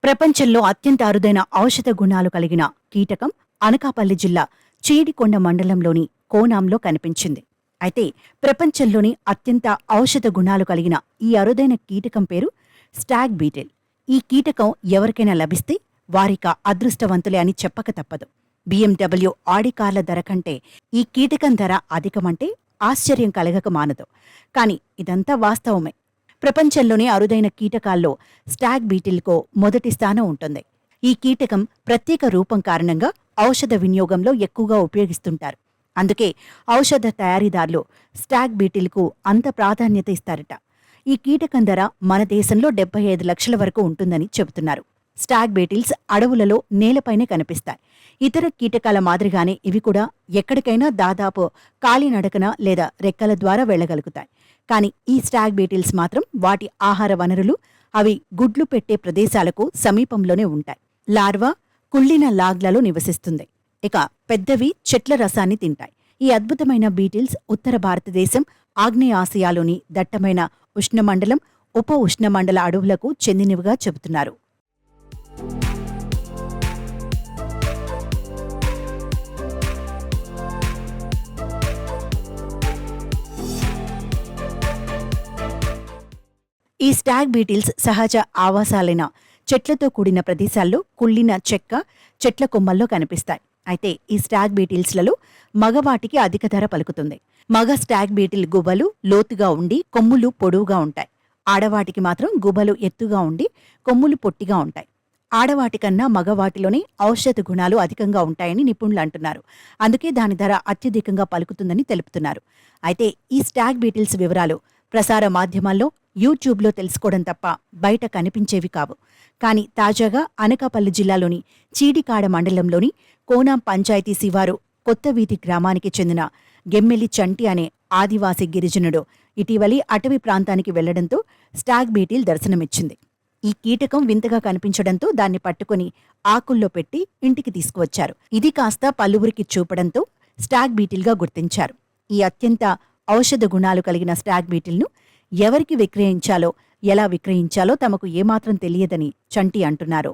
ప్రపంచంలో అత్యంత అరుదైన ఔషధ గుణాలు కలిగిన కీటకం అనకాపల్లి జిల్లా చీడికొండ మండలంలోని కోనాంలో కనిపించింది. అయితే ప్రపంచంలోని అత్యంత ఔషధ గుణాలు కలిగిన ఈ అరుదైన కీటకం పేరు స్టాగ్ బీటిల్. ఈ కీటకం ఎవరికైనా లభిస్తే వారిక అదృష్టవంతులే అని చెప్పక తప్పదు. BMW ఆడి కార్ల ధర కంటే ఈ కీటకం ధర అధికమంటే ఆశ్చర్యం కలగక మానదు. కాని ఇదంతా వాస్తవమే. ప్రపంచంలోని అరుదైన కీటకాల్లో స్టాగ్ బీటిల్కో మొదటి స్థానం ఉంటుంది. ఈ కీటకం ప్రత్యేక రూపం కారణంగా ఔషధ వినియోగంలో ఎక్కువగా ఉపయోగిస్తుంటారు. అందుకే ఔషధ తయారీదారులు స్టాగ్ బీటిల్కు అంత ప్రాధాన్యత ఇస్తారట. ఈ కీటకం ధర మన దేశంలో 75 లక్షల వరకు ఉంటుందని చెబుతున్నారు. స్టాగ్ బీటిల్స్ అడవులలో నేలపైనే కనిపిస్తాయి. ఇతర కీటకాల మాదిరిగానే ఇవి కూడా ఎక్కడికైనా దాదాపు కాలినడకన లేదా రెక్కల ద్వారా వెళ్లగలుగుతాయి. కానీ ఈ స్టాగ్ బీటిల్స్ మాత్రం వాటి ఆహార వనరులు అవి గుడ్లు పెట్టే ప్రదేశాలకు సమీపంలోనే ఉంటాయి. లార్వా కుళ్ళిన లాగ్లలో నివసిస్తుంది. ఇక పెద్దవి చెట్ల రసాన్ని తింటాయి. ఈ అద్భుతమైన బీటిల్స్ ఉత్తర భారతదేశం, ఆగ్నేయ ఆసియాలోని దట్టమైన ఉష్ణమండలం, ఉప ఉష్ణమండల అడవులకు చెందినవిగా చెబుతున్నారు. ఈ స్టాగ్ బీటిల్స్ సహజ ఆవాసాలైన చెట్లతో కూడిన ప్రదేశాల్లో కుళ్ళిన చెక్క, చెట్ల కొమ్మల్లో కనిపిస్తాయి. అయితే ఈ స్టాగ్ బీటిల్స్లలో మగవాటికి అధిక ధర పలుకుతుంది. మగ స్టాగ్ బీటిల్ గుబలు లోతుగా ఉండి కొమ్ములు పొడవుగా ఉంటాయి. ఆడవాటికి మాత్రం గుబలు ఎత్తుగా ఉండి కొమ్ములు పొట్టిగా ఉంటాయి. ఆడవాటికన్నా మగవాటిలోనే ఔషధ గుణాలు అధికంగా ఉంటాయని నిపుణులు అంటున్నారు. అందుకే దాని ధర అత్యధికంగా పలుకుతుందని తెలుపుతున్నారు. అయితే ఈ స్టాగ్ బీటిల్స్ వివరాలు ప్రసార మాధ్యమాల్లో, యూట్యూబ్లో తెలుసుకోవడం తప్ప బయట కనిపించేవి కావు. కానీ తాజాగా అనకాపల్లి జిల్లాలోని చీడికాడ మండలంలోని కోనాం పంచాయతీ శివారు కొత్తవీధి గ్రామానికి చెందిన గెమ్మెలి చంటి అనే ఆదివాసీ గిరిజనుడు ఇటీవలి అటవీ ప్రాంతానికి వెళ్లడంతో స్టాగ్ బీటిల్ దర్శనమిచ్చింది. ఈ కీటకం వింతగా కనిపించడంతో దాన్ని పట్టుకుని ఆకుల్లో పెట్టి ఇంటికి తీసుకువచ్చారు. ఇది కాస్త పలువురికి చూపడంతో స్టాగ్ బీటిల్గా గుర్తించారు. ఈ అత్యంత ఔషధ గుణాలు కలిగిన స్టాగ్ బీటిల్ను ఎవరికి విక్రయించాలో, ఎలా విక్రయించాలో తమకు ఏమాత్రం తెలియదని చంటి అంటున్నారు.